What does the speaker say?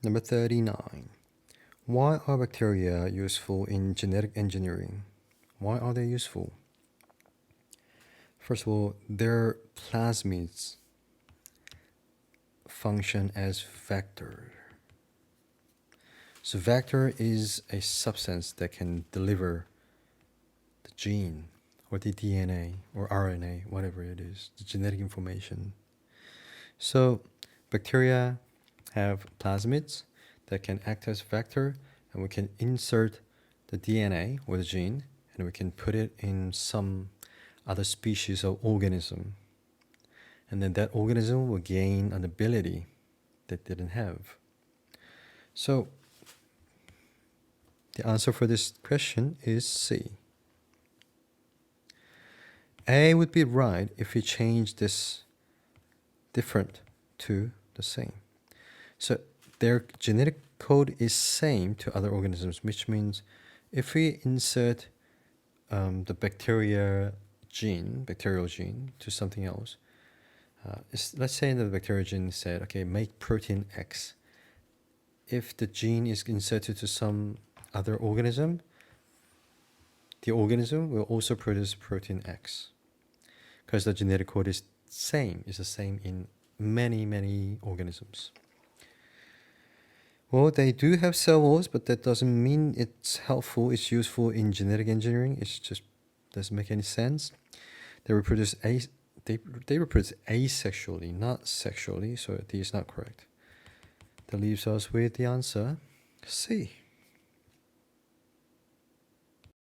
Number 39. Why are bacteria useful in genetic engineering? Why are they useful? First of all, their plasmids function as vector. So vector is a substance that can deliver the gene or the DNA or RNA, whatever it is, the genetic information. So bacteria have plasmids that can act as vector, and we can insert the DNA or the gene and we can put it in some other species of organism. And then that organism will gain an ability that didn't have. So the answer for this question is C. A would be right if we change this different to the same. So their genetic code is same to other organisms, which means if we insert the bacterial gene to something else, let's say the bacterial gene said, okay, make protein X. If the gene is inserted to some other organism, the organism will also produce protein X because the genetic code is the same in many organisms. Well, they do have cell walls, but that doesn't mean it's helpful, it's useful in genetic engineering. It just doesn't make any sense. They reproduce asexually, not sexually, so D is not correct. That leaves us with the answer C.